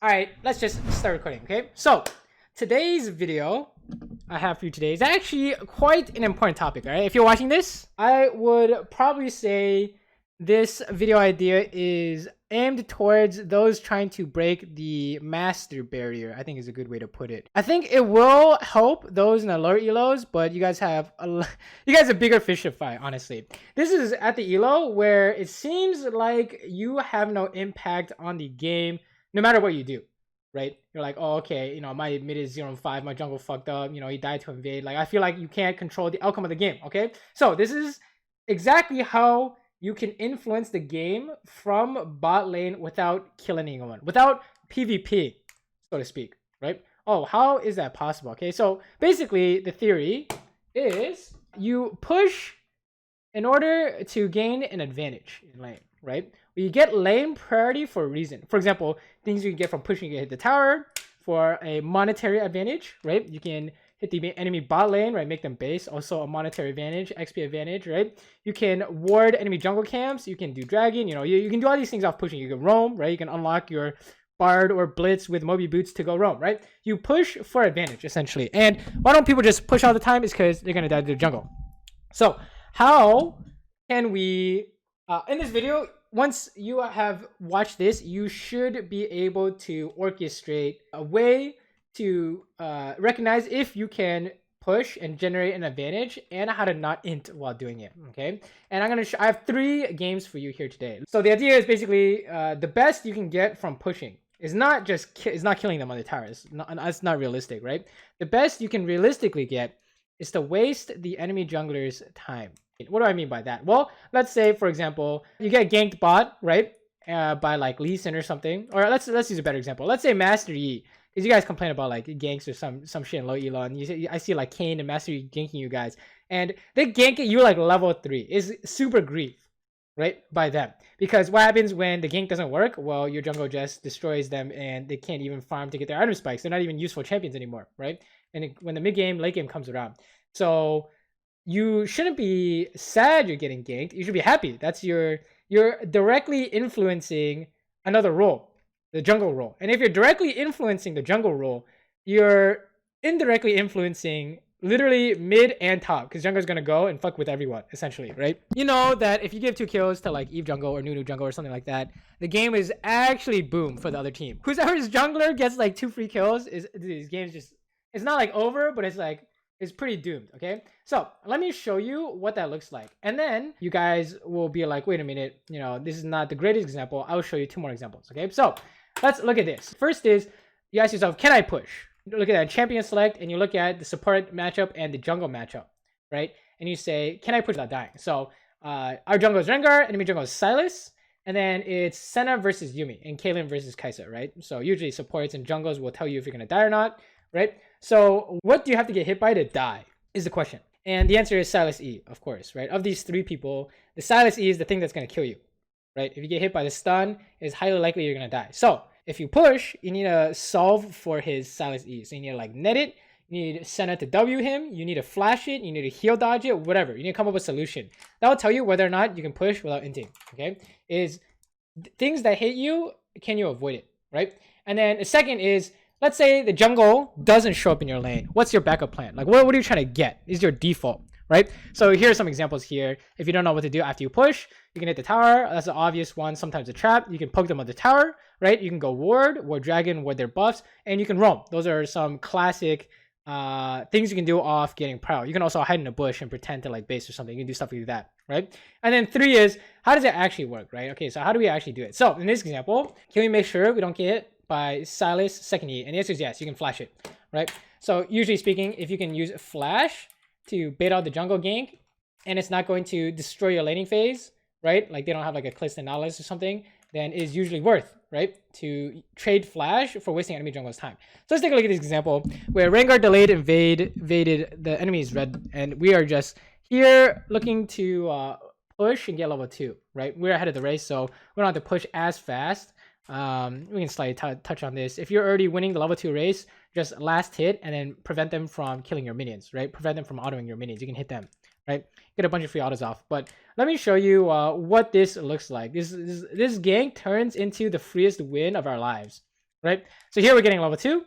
All right, let's just start recording, okay? So, today's video I have for you today is actually quite an important topic, all right? If you're watching this, I would probably say this video idea is aimed towards those trying to break the master barrier, I think is a good way to put it. I think it will help those in the lower elos, but you guys have bigger fish to fry, honestly. This is at the elo where it seems like you have no impact on the game no matter what you do, right? You're like, oh, okay, you know, my mid is 0-5, my jungle fucked up, you know, he died to invade. Like, I feel like you can't control the outcome of the game, okay? So this is exactly how you can influence the game from bot lane without killing anyone, without PvP, so to speak, right? Oh, how is that possible? Okay, so basically the theory is you push in order to gain an advantage in lane, right? You get lane priority for a reason. For example, things you can get from pushing, you can hit the tower for a monetary advantage, right? You can hit the enemy bot lane, right? Make them base, also a monetary advantage, XP advantage, right? You can ward enemy jungle camps, you can do dragon, you know, you can do all these things off pushing. You can roam, right? You can unlock your Bard or Blitz with Moby Boots to go roam, right? You push for advantage, essentially. And why don't people just push all the time is because they're gonna die to the jungle. So how can we, in this video, once you have watched this, you should be able to orchestrate a way to recognize if you can push and generate an advantage and how to not int while doing it, okay? And I have 3 games for you here today. So the idea is basically the best you can get from pushing is not just is not killing them on the towers. That's not realistic, right? The best you can realistically get is to waste the enemy jungler's time. What do I mean by that? Well, let's say, for example, you get ganked bot, right? By like Lee Sin or something. Or let's use a better example. Let's say Master Yi. Because you guys complain about like ganks or some shit in low elo. And I see like Kane and Master Yi ganking you guys. And they gank you like level 3. Is super grief, right? By them. Because what happens when the gank doesn't work? Well, your jungle just destroys them and they can't even farm to get their item spikes. They're not even useful champions anymore, right? And when the mid game, late game comes around. So you shouldn't be sad you're getting ganked. You should be happy. That's you're directly influencing another role, the jungle role. And if you're directly influencing the jungle role, you're indirectly influencing literally mid and top, because jungler's gonna go and fuck with everyone, essentially, right? You know that if you give 2 kills to like Eve jungle or Nunu jungle or something like that, the game is actually boom for the other team. Whoever's jungler gets like 2 free kills, these games just, it's not like over, but it's like, it's pretty doomed, okay? So let me show you what that looks like. And then you guys will be like, wait a minute, you know, this is not the greatest example. I'll show you 2 more examples, okay? So let's look at this. First is, you ask yourself, can I push? You look at that champion select and you look at the support matchup and the jungle matchup, right? And you say, can I push without dying? So our jungle is Rengar, enemy jungle is Sylas, and then it's Senna versus Yumi and Caitlyn versus Kai'Sa, right? So usually supports and jungles will tell you if you're gonna die or not, right? So what do you have to get hit by to die is the question. And the answer is Sylas E, of course, right? Of these 3 people, the Sylas E is the thing that's going to kill you, right? If you get hit by the stun, it's highly likely you're going to die. So if you push, you need to solve for his Sylas E. So you need to like net it, you need Senna to W him, you need to flash it, you need to heal dodge it, whatever. You need to come up with a solution. That will tell you whether or not you can push without inting, okay? Is things that hit you, can you avoid it, right? And then the second is, let's say the jungle doesn't show up in your lane. What's your backup plan? Like, what are you trying to get? Is your default, right? So here are some examples here. If you don't know what to do after you push, you can hit the tower. That's the obvious one. Sometimes a trap. You can poke them on the tower, right? You can go ward dragon, ward their buffs, and you can roam. Those are some classic things you can do off getting prow. You can also hide in a bush and pretend to like base or something. You can do stuff like that, right? And then 3 is, how does it actually work, right? Okay, so how do we actually do it? So in this example, can we make sure we don't get hit by Sylas second E? And the answer is yes, you can flash it, right? So usually speaking, if you can use flash to bait out the jungle gank and it's not going to destroy your laning phase, right? Like they don't have like a Clist and Nautilus or something, then it's usually worth, right? To trade flash for wasting enemy jungle's time. So let's take a look at this example where Rengar delayed invaded the enemy's red, and we are just here looking to push and get level 2, right? We're ahead of the race, so we don't have to push as fast. We can slightly touch on this. If you're already winning the level 2 race, just last hit and then prevent them from killing your minions, right? Prevent them from autoing your minions. You can hit them, right? Get a bunch of free autos off. But let me show you what this looks like. This gank turns into the freest win of our lives, right? So here we're getting level 2.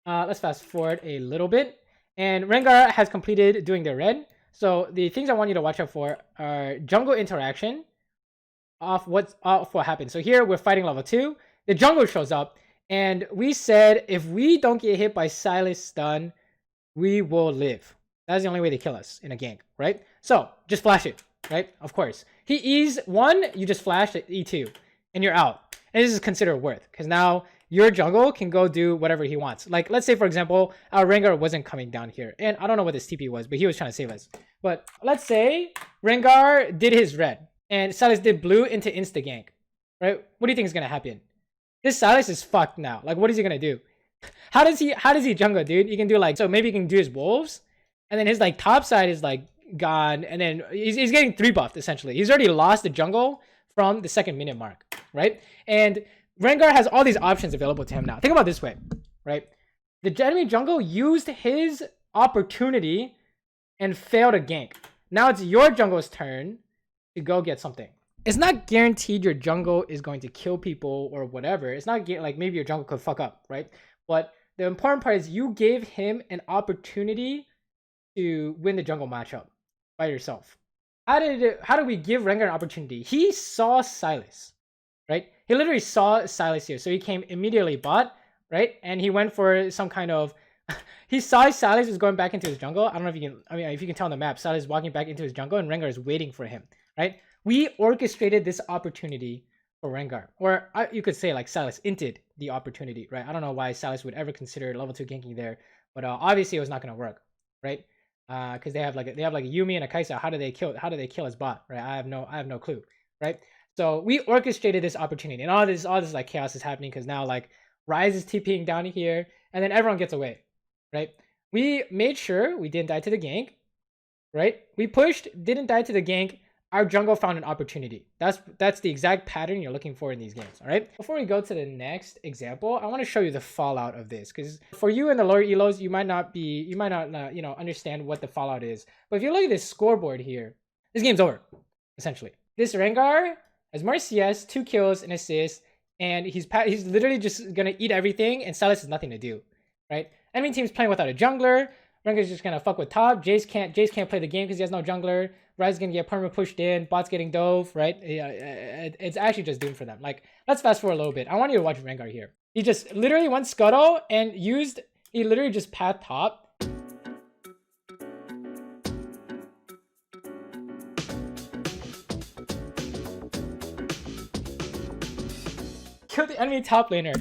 Let's fast forward a little bit. And Rengar has completed doing the red. So the things I want you to watch out for are jungle interaction off what happens. So here we're fighting level 2. The jungle shows up. And we said if we don't get hit by Sylas stun, we will live. That's the only way they kill us in a gank, right? So just flash it, right? Of course. He E's 1, you just flash at E2, and you're out. And this is considered worth, because now your jungle can go do whatever he wants. Like, let's say, for example, our Rengar wasn't coming down here. And I don't know what this TP was, but he was trying to save us. But let's say Rengar did his red, and Sylas did blue into insta-gank, right? What do you think is going to happen? This Sylas is fucked now. Like, what is he going to do? How does he jungle, dude? He can do like, so maybe he can do his wolves, and then his like top side is like gone, and then he's getting 3 buffed essentially. He's already lost the jungle from the 2nd minute mark, right? And Rengar has all these options available to him now. Think about it this way, right? The enemy jungle used his opportunity and failed a gank. Now it's your jungle's turn to go get something. It's not guaranteed your jungle is going to kill people or whatever. It's not like maybe your jungle could fuck up, right? But the important part is you gave him an opportunity to win the jungle matchup by yourself. How do we give Rengar an opportunity? He saw Sylas, right? He literally saw Sylas here, so he came immediately bot, right? And he went for some kind of he saw Sylas was going back into his jungle. I don't know if you can, I mean, if you can tell on the map, Sylas is walking back into his jungle and Rengar is waiting for him, right? We orchestrated this opportunity for Rengar, or you could say like Sylas inted the opportunity, right? I don't know why Sylas would ever consider level 2 ganking there, but obviously it was not going to work, right? Because they have like a Yuumi and a Kai'Sa. How do they kill his bot, right? I have no clue, right? So we orchestrated this opportunity, and all this like chaos is happening because now like Ryze is TPing down here, and then everyone gets away, right? We made sure we didn't die to the gank, right? We pushed, didn't die to the gank. Our jungle found an opportunity. That's the exact pattern you're looking for in these games, all right? Before we go to the next example, I want to show you the fallout of this, because for you in the lower elos, you might not understand what the fallout is. But if you look at this scoreboard here, this game's over, essentially. This Rengar has Marcello Z, 2 kills, an assist, and he's literally just gonna eat everything, and Sylas has nothing to do, right? Enemy team's playing without a jungler. Rengar's just gonna fuck with top. Jace can't play the game because he has no jungler. Ryze is gonna get perma pushed in. Bot's getting dove, right? It's actually just doomed for them. Like, let's fast forward a little bit. I want you to watch Rengar here. He just literally went scuttle and he literally just path top. Killed the enemy top laner,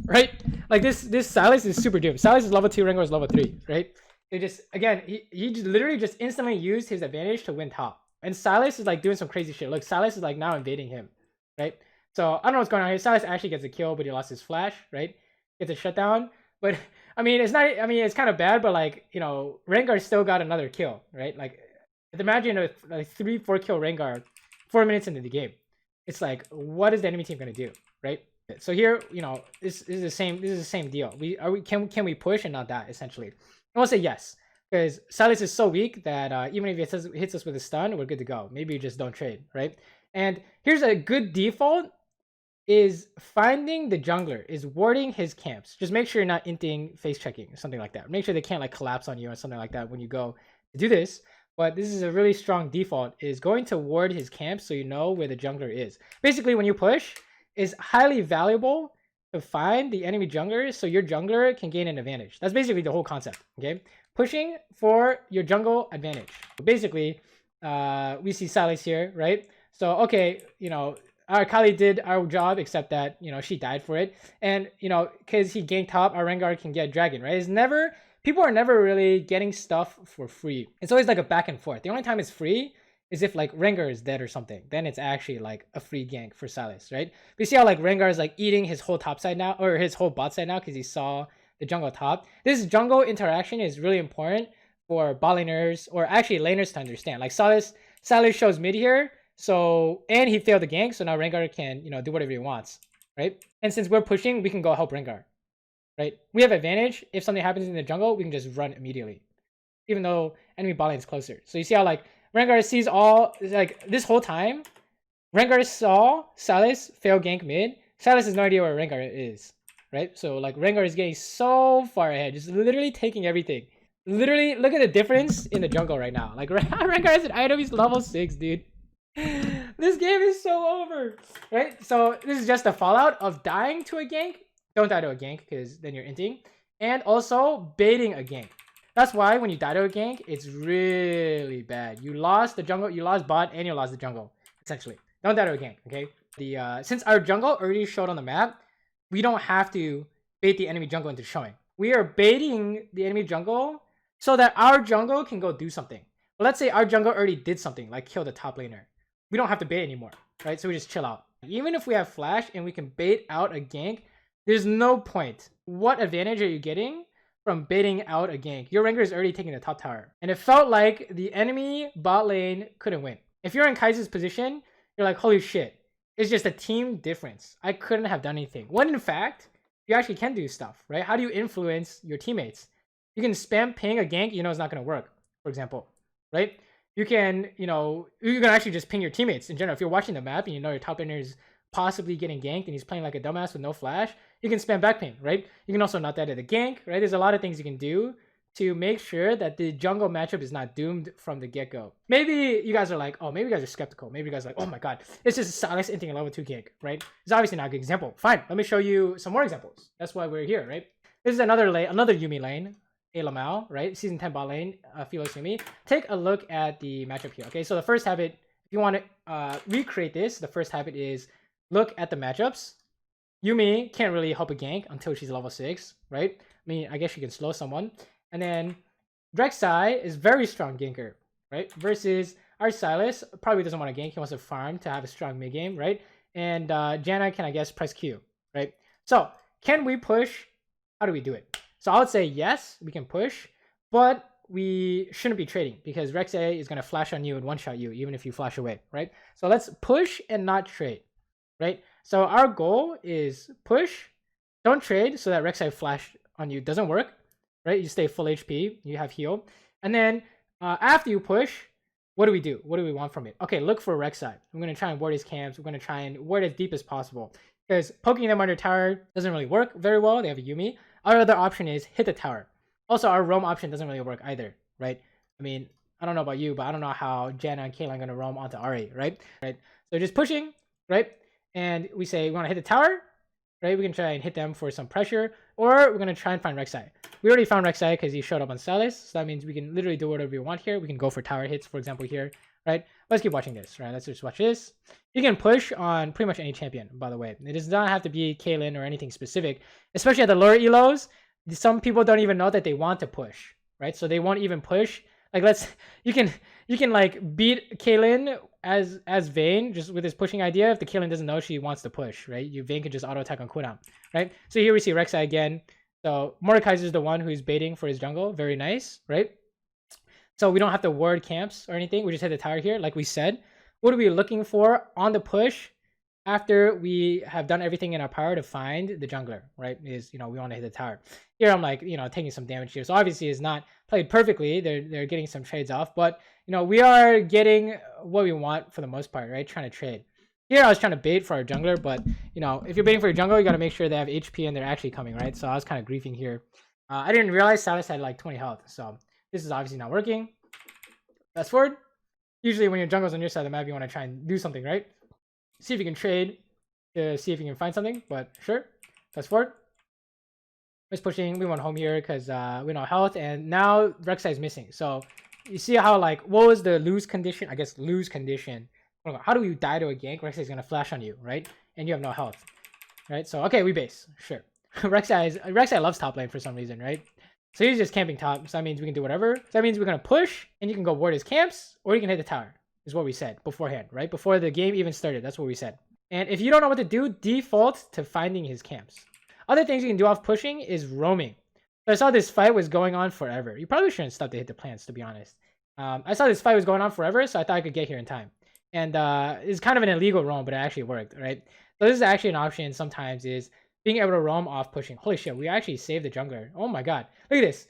right? Like this Sylas is super doomed. Sylas is level 2, Rengar is level 3, right? It just, again, he just literally just instantly used his advantage to win top. And Sylas is like doing some crazy shit. Look, Sylas is like now invading him, right? So I don't know what's going on here. Sylas actually gets a kill, but he lost his flash, right? Gets a shutdown. But I mean, it's kind of bad, but like, you know, Rengar still got another kill, right? Like, imagine a 3-4 kill Rengar 4 minutes into the game. It's like, what is the enemy team gonna do, right? So here, you know, this is the same deal. Can we push and not die, essentially? I will say yes, because Sylas is so weak that even if it hits us with a stun, we're good to go. Maybe you just don't trade, right? And here's a good default, is finding the jungler, is warding his camps. Just make sure you're not inting face checking or something like that. Make sure they can't like collapse on you or something like that when you go to do this. But this is a really strong default, is going to ward his camp so you know where the jungler is. Basically, when you push, is highly valuable to find the enemy jungler so your jungler can gain an advantage. That's basically the whole concept, okay? Pushing for your jungle advantage. Basically, we see Sylas here, right? So, okay, you know, our Kali did our job, except that, you know, she died for it. And, you know, because he ganked top, our Rengar can get dragon, right? People are never really getting stuff for free. It's always like a back and forth. The only time it's free is if like Rengar is dead or something. Then it's actually like a free gank for Sylas, right? But you see how like Rengar is like eating his whole top side now, or his whole bot side now, because he saw the jungle top. This jungle interaction is really important for bot laners, or actually laners, to understand. Like Sylas shows mid here, so, and he failed the gank, so now Rengar can, you know, do whatever he wants, right? And since we're pushing, we can go help Rengar, right? We have advantage. If something happens in the jungle, we can just run immediately, even though enemy bot lane is closer. So you see how like Rengar sees all, like this whole time, Rengar saw Sylas fail gank mid, Silas has no idea where Rengar is, right? So like Rengar is getting so far ahead, just literally taking everything. Literally, look at the difference in the jungle right now. Like Rengar has an item, he's level 6, dude. This game is so over, right? So this is just a fallout of dying to a gank. Don't die to a gank because then you're inting, and also baiting a gank. That's why when you die to a gank, it's really bad. You lost the jungle, you lost bot, and you lost the jungle. Essentially, don't die to a gank. Okay. Since our jungle already showed on the map, we don't have to bait the enemy jungle into showing. We are baiting the enemy jungle so that our jungle can go do something. But let's say our jungle already did something, like kill the top laner. We don't have to bait anymore, right? So we just chill out. Even if we have flash and we can bait out a gank, there's no point. What advantage are you getting from baiting out a gank? Your Rengar is already taking the top tower. And it felt like the enemy bot lane couldn't win. If you're in Kaiser's position, you're like, holy shit. It's just a team difference. I couldn't have done anything. When in fact, you actually can do stuff, right? How do you influence your teammates? You can spam ping a gank, you know it's not going to work, for example, right? You can, you can actually just ping your teammates in general. If you're watching the map and you know your top laner is possibly getting ganked and he's playing like a dumbass with no flash, you can spam back ping, right? You can also not that at the gank, right? There's a lot of things you can do to make sure that the jungle matchup is not doomed from the get-go. Maybe you guys are like, oh, maybe you guys are skeptical. Maybe you guys are like, oh my god, it's just Silas inting a level 2 gank, right? It's obviously not a good example. Fine, let me show you some more examples. That's why we're here, right? This is another lane, another Yuumi lane. A Lamau, right? Season 10 bot lane, Philo Yuumi. Take a look at the matchup here. Okay, so the first habit, if you want to recreate this, the first habit is look at the matchups. Yuumi can't really help a gank until she's level 6, right? I mean, I guess she can slow someone. And then Rek'Sai is very strong ganker, right? Versus our Silas probably doesn't want to gank. He wants to farm to have a strong mid game, right? And Janna can, I guess, press Q, right? So can we push? How do we do it? So I would say yes, we can push, but we shouldn't be trading because Rek'Sai is going to flash on you and one-shot you even if you flash away, right? So let's push and not trade, right? So our goal is push, don't trade so that Rek'Sai flash on you doesn't work, right? You stay full HP, you have heal. And then after you push, what do we do? What do we want from it? Okay, look for Rek'Sai. I'm going to try and ward his camps. We're going to try and ward as deep as possible because poking them under tower doesn't really work very well. They have a Yuumi. Our other option is hit the tower. Also, our roam option doesn't really work either, right? I mean, I don't know about you, but I don't know how Janna and Kayla are going to roam onto RA, right? So just pushing, right? And we say we want to hit the tower, right? We can try and hit them for some pressure, or we're going to try and find Rek'Sai. We already found Rek'Sai because he showed up on Silas, so that means we can literally do whatever we want here. We can go for tower hits, for example, here, right? Let's keep watching this, right? Let's just watch this. You can push on pretty much any champion, by the way. It does not have to be Kaylin or anything specific, especially at the lower elos. Some people don't even know that they want to push, right? So they won't even push. Like you can like beat Kaylin as Vayne just with his pushing idea. If the Kaylin doesn't know she wants to push, right? Vayne can just auto attack on cooldown, right? So here we see Rek'Sai again. So Mordekaiser is the one who's baiting for his jungle. Very nice, right? So we don't have to ward camps or anything. We just hit the tower here, like we said. What are we looking for on the push? After we have done everything in our power to find the jungler, right? Is, we want to hit the tower. Here I'm like, taking some damage here. So obviously it's not played perfectly. They're getting some trades off, but we are getting what we want for the most part, right? Trying to trade. Here I was trying to bait for our jungler, but if you're baiting for your jungler, you got to make sure they have HP and they're actually coming, right? So I was kind of griefing here. I didn't realize Silas had like 20 health, so this is obviously not working. Fast forward. Usually when your jungle's on your side of the map, you want to try and do something, right? See if you can trade to see if you can find something, but sure. Fast forward. Just pushing. We want home here because we know health, and now Rek'Sai is missing. So you see how what was the lose condition? I guess lose condition. How do you die to a gank? Rek'Sai is gonna flash on you, right? And you have no health, right? So okay, we base. Sure. Rek'Sai loves top lane for some reason, right? So he's just camping top. So that means we can do whatever. So that means we're gonna push, and you can go ward his camps, or you can hit the tower. Is what we said beforehand, right? Before the game even started, that's what we said. And if you don't know what to do, default to finding his camps. Other things you can do off pushing is roaming. So I saw this fight was going on forever. You probably shouldn't stop to hit the plants, to be honest. I saw this fight was going on forever, so I thought I could get here in time. And it's kind of an illegal roam, but it actually worked, right? So this is actually an option sometimes, is being able to roam off pushing. Holy shit, we actually saved the jungler. Oh my god. Look at this.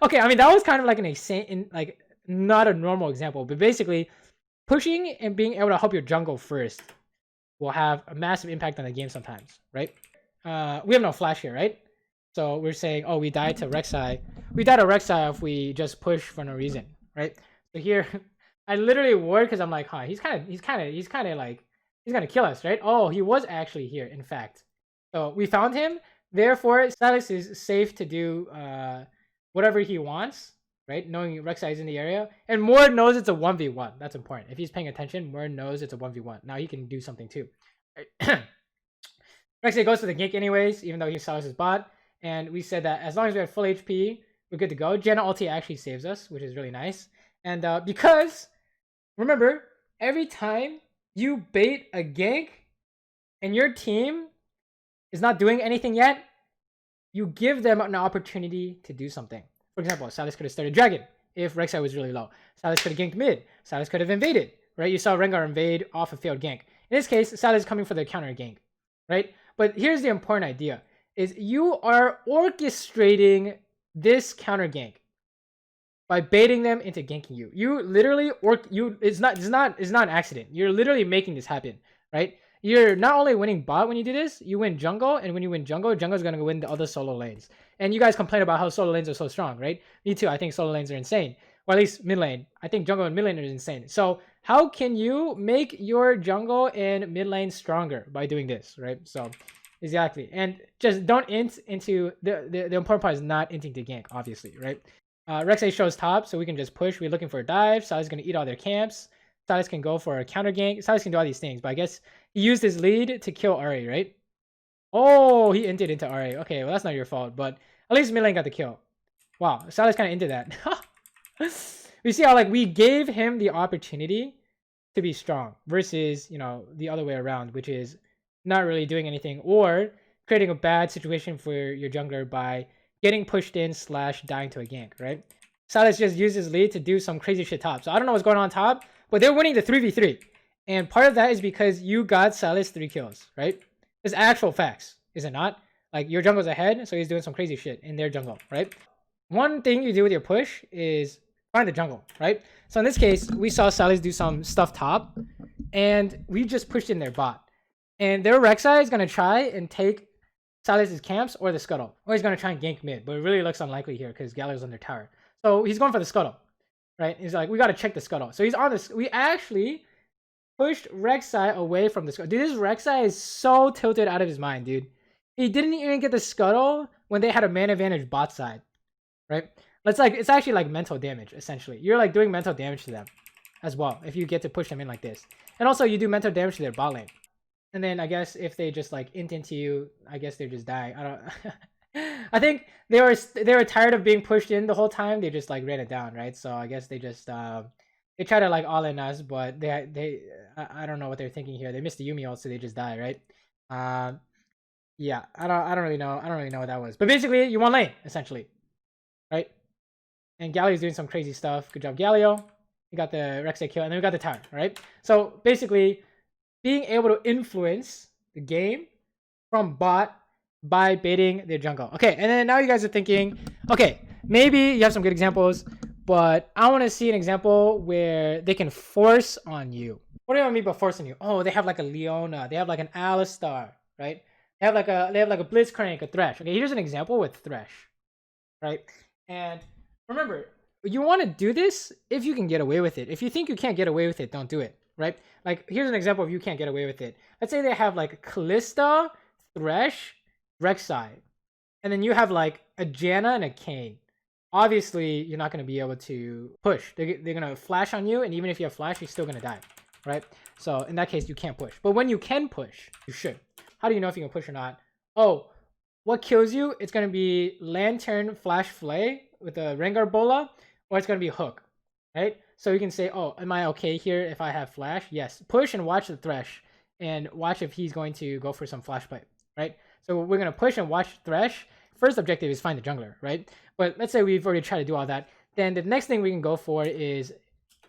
Okay, I mean, that was kind of like an insane, not a normal example, but basically pushing and being able to help your jungle first will have a massive impact on the game sometimes, right? We have no flash here, right? So we're saying, oh, we died to Rek'Sai. We died to Rek'Sai if we just push for no reason, right? So here, I literally worried because I'm like, huh, he's kind of like, he's gonna kill us, right? Oh, he was actually here, in fact. So we found him. Therefore, Sylas is safe to do whatever he wants, right? Knowing Rek'Sai is in the area. And Mord knows it's a 1v1. That's important. If he's paying attention, Mord knows it's a 1v1. Now he can do something too. Right? Rek'Sai goes for the gank anyways, even though he's Sylas' bot. And we said that as long as we have full HP, we're good to go. Janna ulti actually saves us, which is really nice. And because, remember, every time you bait a gank and your team is not doing anything yet, you give them an opportunity to do something. For example, Sylas could have started Dragon if Rek'Sai was really low. Sylas could have ganked mid. Sylas could have invaded, right? You saw Rengar invade off a failed gank. In this case, Sylas is coming for the counter gank, right? But here's the important idea, is you are orchestrating this counter gank by baiting them into ganking you. You literally, it's not an accident. You're literally making this happen, right? You're not only winning bot when you do this, you win jungle, and when you win jungle, jungle's gonna win the other solo lanes. And you guys complain about how solo lanes are so strong, right? Me too, I think solo lanes are insane. Or at least mid lane. I think jungle and mid lane are insane. So how can you make your jungle and mid lane stronger by doing this, right? So exactly. And just don't int into, the important part is not inting to gank, obviously, right? Rek'Sai shows top, so we can just push. We're looking for a dive. Sylas is gonna eat all their camps. Sylas can go for a counter gank. Sylas can do all these things, but I guess he used his lead to kill Ahri, right? Oh, he inted into Ahri. Okay, well, that's not your fault, but at least mid lane got the kill. Wow, Sylas kind of into that. We see how, like, we gave him the opportunity to be strong versus, you know, the other way around, which is not really doing anything or creating a bad situation for your jungler by getting pushed in / dying to a gank, right? Sylas just used his lead to do some crazy shit top. So I don't know what's going on top, but they're winning the 3v3. And part of that is because you got Sylas 3 kills, right? It's actual facts, is it not? Like, your jungle's ahead, so he's doing some crazy shit in their jungle, right? One thing you do with your push is find the jungle, right? So in this case, we saw Sylas do some stuff top, and we just pushed in their bot. And their Rek'Sai is going to try and take Sylas' camps or the scuttle. Or he's going to try and gank mid, but it really looks unlikely here because Galio's on their tower. So he's going for the scuttle, right? He's like, we got to check the scuttle. So he's on this. We actually pushed Rek'Sai away from the scuttle. Dude, this Rek'Sai is so tilted out of his mind, dude. He didn't even get the scuttle when they had a man advantage bot side, right? It's actually like mental damage, essentially. You're like doing mental damage to them as well if you get to push them in like this. And also you do mental damage to their bot lane. And then I guess if they just like int into you, I guess they're just dying. I don't I think they were tired of being pushed in the whole time. They just like ran it down, right? So I guess they just they try to like all in us, but I don't know what they're thinking here. They missed the Yuumi ult, so they just die, right? Yeah, I don't really know. I don't really know what that was. But basically, you won lane, essentially. Right? And Galio's doing some crazy stuff. Good job, Galio. You got the Rek'Sai kill, and then we got the tower, right? So basically, being able to influence the game from bot by baiting their jungle. Okay, and then now you guys are thinking, okay, maybe you have some good examples, but I want to see an example where they can force on you. What do I mean by force on you? Oh, they have like a Leona, they have like an Alistar, right? They have like a Blitzcrank, a Thresh. Okay, here's an example with Thresh, right? And remember, you want to do this if you can get away with it. If you think you can't get away with it, don't do it, right? Like, here's an example of you can't get away with it. Let's say they have like Kalista, Thresh, Rek'Sai, and then you have like a Janna and a Kayn. Obviously, you're not going to be able to push. They're going to flash on you, and even if you have flash, you're still going to die, right? So in that case, you can't push. But when you can push, you should. How do you know if you can push or not? Oh, what kills you? It's going to be Lantern Flash Flay with a Rengar Bola, or it's going to be Hook, right? So you can say, oh, am I okay here if I have flash? Yes. Push and watch the Thresh, and watch if he's going to go for some flash play, right? So we're going to push and watch Thresh. First objective is find the jungler, right? But let's say we've already tried to do all that. Then the next thing we can go for is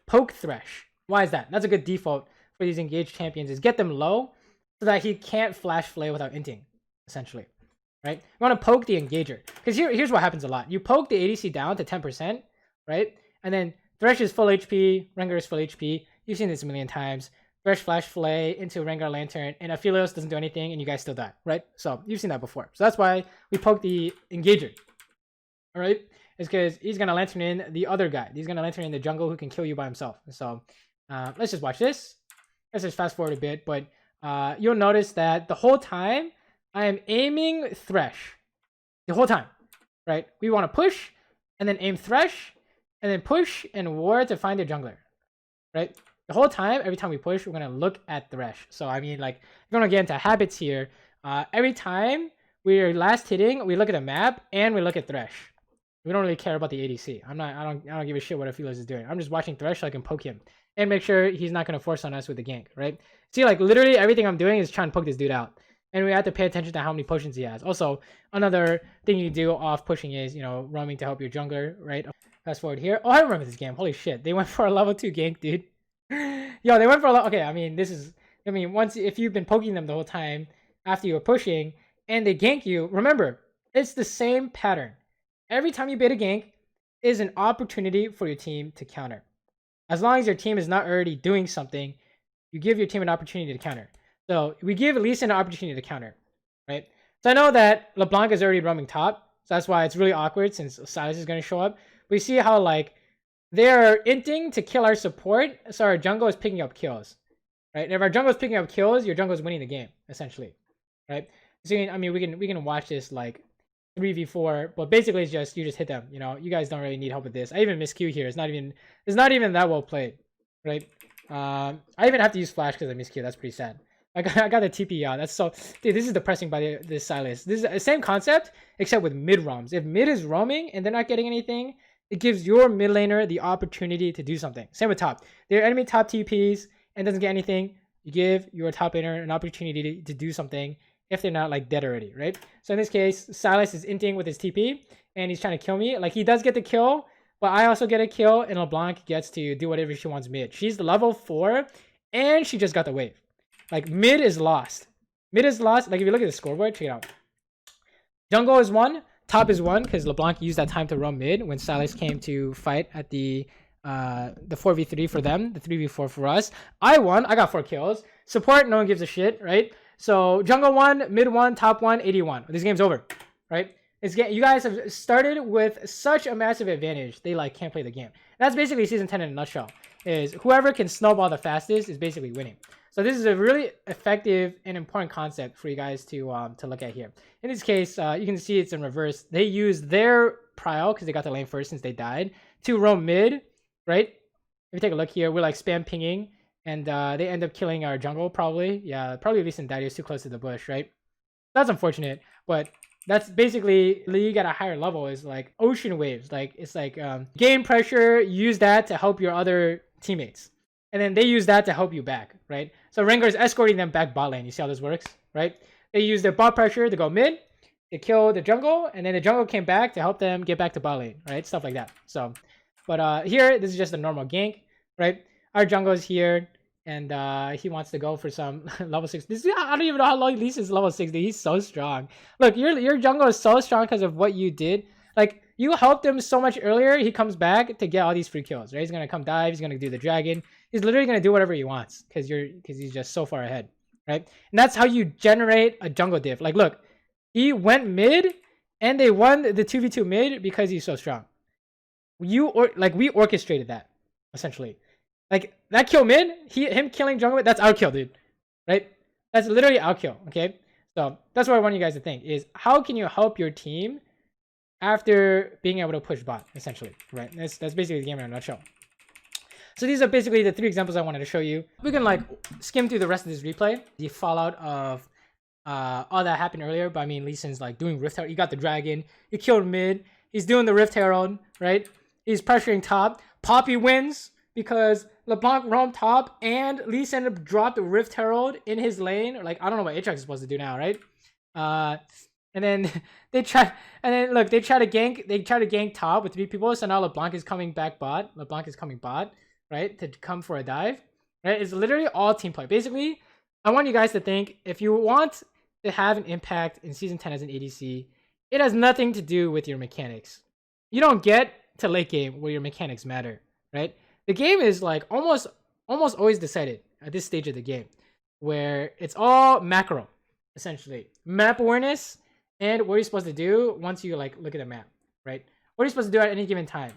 poke Thresh. Why is that? That's a good default for these engaged champions, is get them low so that he can't flash flay without inting, essentially, right? You want to poke the engager. Because here's what happens a lot. You poke the ADC down to 10%, right? And then Thresh is full HP, Rengar is full HP. You've seen this a million times. Thresh Flash Flay into Rengar Lantern, and Aphelios doesn't do anything, and you guys still die, right? So you've seen that before. So that's why we poke the Engager, all right? It's because he's going to Lantern in the other guy. He's going to Lantern in the jungle who can kill you by himself. So let's just watch this. Let's just fast forward a bit, but you'll notice that the whole time I am aiming Thresh. The whole time, right? We want to push, and then aim Thresh, and then push and ward to find the jungler, right? The whole time, every time we push, we're going to look at Thresh. So, I mean, like, if you want to get into habits here, every time we're last hitting, we look at the map, and we look at Thresh. We don't really care about the ADC. I don't give a shit what Aphelios is doing. I'm just watching Thresh so I can poke him. And make sure he's not going to force on us with the gank, right? See, like, literally everything I'm doing is trying to poke this dude out. And we have to pay attention to how many potions he has. Also, another thing you do off pushing is, you know, roaming to help your jungler, right? Fast forward here. Oh, I remember this game. Holy shit. They went for a level 2 gank, dude. Yo, they went for a level... Okay, I mean, this is... I mean, if you've been poking them the whole time after you were pushing and they gank you, remember, it's the same pattern. Every time you bait a gank is an opportunity for your team to counter. As long as your team is not already doing something, you give your team an opportunity to counter. So we give Lee Sin an opportunity to counter, right? So I know that LeBlanc is already roaming top, so that's why it's really awkward since Silas is going to show up. We see how, like, they're inting to kill our support, so our jungle is picking up kills, right? And if our jungle is picking up kills, your jungle is winning the game, essentially, right? So, I mean, we can watch this, like, 3v4, but basically it's just, you just hit them, you know? You guys don't really need help with this. I even miss Q here. It's not even that well played, right? I even have to use Flash because I miss Q. That's pretty sad. I got the TP out. That's so... Dude, this is depressing by this Silas. This is the same concept, except with mid roams. If mid is roaming and they're not getting anything, it gives your mid laner the opportunity to do something. Same with top. Their enemy top TPs and doesn't get anything. You give your top laner an opportunity to do something if they're not, like, dead already, right? So in this case, Silas is inting with his TP, and he's trying to kill me. Like, he does get the kill, but I also get a kill, and LeBlanc gets to do whatever she wants mid. She's level 4, and she just got the wave. Like, mid is lost. Mid is lost. Like, if you look at the scoreboard, check it out. Jungle is 1. Top is 1, because LeBlanc used that time to roam mid when Silas came to fight at the 4v3 for them, the 3v4 for us. I won. I got 4 kills. Support, no one gives a shit, right? So, jungle 1, mid 1, top 1, 81. This game's over, right? You guys have started with such a massive advantage. They, like, can't play the game. That's basically Season 10 in a nutshell. Is whoever can snowball the fastest is basically winning. So this is a really effective and important concept for you guys to look at here. In this case, you can see it's in reverse. They use their prio, because they got the lane first since they died, to roam mid, right? If you take a look here, we're like spam pinging, and they end up killing our jungle probably. Yeah, probably at least in Daddy is too close to the bush, right? That's unfortunate, but that's basically league at a higher level is like ocean waves. Like, it's like game pressure, use that to help your other teammates. And then they use that to help you back, right? So Rengar is escorting them back bot lane. You see how this works, right? They use their bot pressure to go mid, to kill the jungle, and then the jungle came back to help them get back to bot lane, right? Stuff like that. So, but here, this is just a normal gank, right? Our jungle is here, and he wants to go for some level 6. I don't even know how long Lee is level 6, dude. He's so strong. Look, your jungle is so strong because of what you did. Like, you helped him so much earlier, he comes back to get all these free kills, right? He's going to come dive, he's going to do the dragon. He's literally going to do whatever he wants because he's just so far ahead, right? And that's how you generate a jungle diff. Like, look, he went mid, and they won the 2v2 mid because he's so strong. We orchestrated that, essentially. Like, that kill mid, him killing jungle, that's our kill, dude, right? That's literally our kill, okay? So that's what I want you guys to think is how can you help your team after being able to push bot, essentially, right? That's basically the game in a nutshell. So these are basically the 3 examples I wanted to show you. We can, like, skim through the rest of this replay. The fallout of all that happened earlier, but I mean, Lee Sin's like doing Rift Herald. He got the dragon. He killed mid. He's doing the Rift Herald, right? He's pressuring top. Poppy wins because LeBlanc roamed top and Lee Sin dropped the Rift Herald in his lane. Like, I don't know what Aatrox is supposed to do now, right? And then they try to gank. They try to gank top with 3 people. So now LeBlanc is coming back bot. LeBlanc is coming bot, right, to come for a dive, right? It's literally all team play. Basically, I want you guys to think if you want to have an impact in Season 10 as an ADC, it has nothing to do with your mechanics. You don't get to late game where your mechanics matter, right? The game is like almost always decided at this stage of the game, where it's all macro, essentially. Map awareness and what you're supposed to do once you like look at the map, right? What are you supposed to do at any given time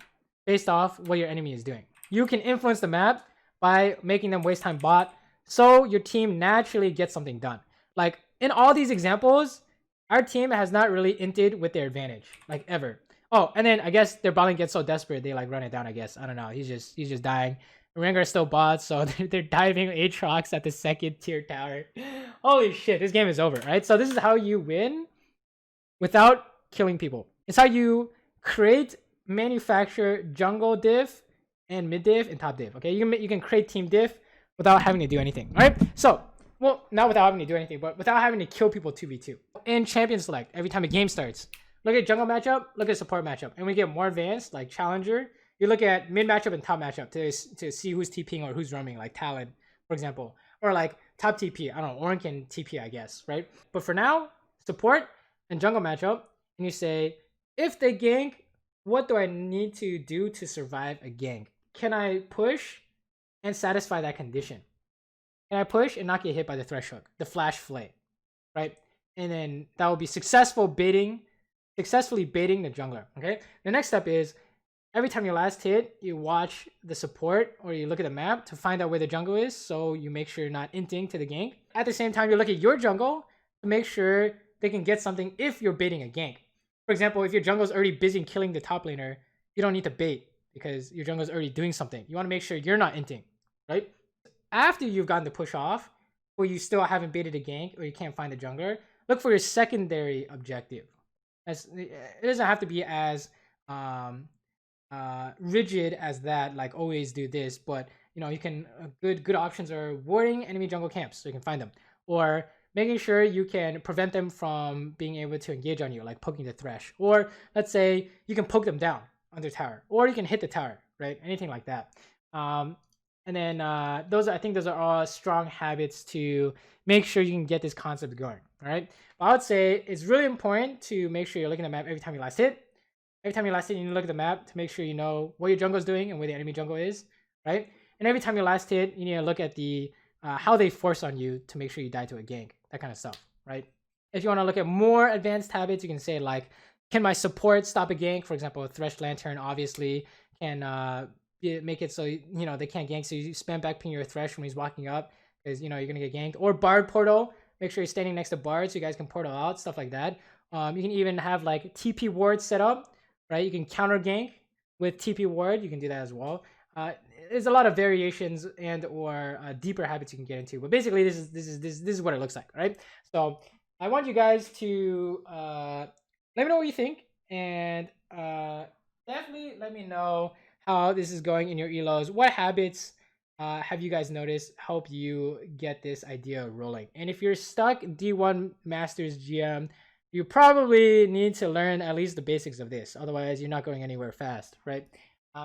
based off what your enemy is doing. You can influence the map by making them waste time bot, so your team naturally gets something done. Like in all these examples, our team has not really inted with their advantage, like ever. Oh, and then I guess their bot lane gets so desperate they like run it down, I guess. I don't know. He's just dying. Rengar still bots, so they're diving Aatrox at the 2nd tier tower. Holy shit, this game is over, right? So this is how you win without killing people. It's how you create, manufacture jungle diff and mid diff and top diff. Okay, you can create team diff without having to do anything. All right, so well, not without having to do anything, but without having to kill people 2v2. In champion select, every time a game starts, look at jungle matchup, look at support matchup, and we get more advanced like challenger. You look at mid matchup and top matchup to see who's TPing or who's roaming, like Talon, for example, or like top TP. I don't know, Orin can TP, I guess, right? But for now, support and jungle matchup, and you say, if they gank, what do I need to do to survive a gank? Can I push and satisfy that condition? Can I push and not get hit by the thresh hook, the flash flay, right? And then that will be successfully baiting the jungler. Okay. The next step is every time you last hit, you watch the support or you look at the map to find out where the jungle is, so you make sure you're not inting to the gank. At the same time, you look at your jungle to make sure they can get something if you're baiting a gank. For example, if your jungle is already busy killing the top laner, you don't need to bait because your jungle is already doing something. You want to make sure you're not inting, right? After you've gotten the push off, or you still haven't baited a gank, or you can't find a jungler, look for your secondary objective. It doesn't have to be as rigid as that, like always do this, but you know, you can good options are warding enemy jungle camps so you can find them, or making sure you can prevent them from being able to engage on you, like poking the thresh, or let's say you can poke them down on their tower, or you can hit the tower, right? Anything like that. And then I think those are all strong habits to make sure you can get this concept going. All right, but I would say it's really important to make sure you're looking at the map every time you last hit. Every time you last hit, you need to look at the map to make sure you know what your jungle is doing and where the enemy jungle is, right? And every time you last hit, you need to look at the how they force on you to make sure you die to a gank, that kind of stuff, right? If you want to look at more advanced habits, you can say like, can my support stop a gank? For example, a Thresh Lantern obviously can make it so you know they can't gank, so you spam back ping your Thresh when he's walking up, because you know you're gonna get ganked. Or Bard Portal, make sure you're standing next to Bard so you guys can portal out, stuff like that. You can even have like TP ward set up, right? You can counter gank with TP ward, you can do that as well. There's a lot of variations and or deeper habits you can get into, but basically this is what it looks like, right? So I want you guys to let me know what you think, and definitely let me know how this is going in your elos. What habits have you guys noticed help you get this idea rolling? And if you're stuck D1 Masters GM, you probably need to learn at least the basics of this, otherwise you're not going anywhere fast, right?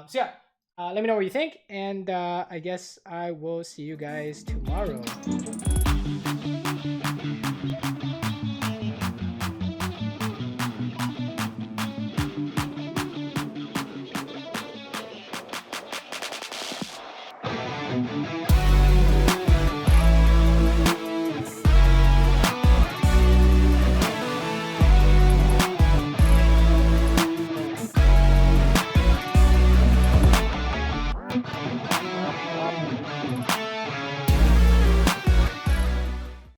So yeah, let me know what you think, and I guess I will see you guys tomorrow.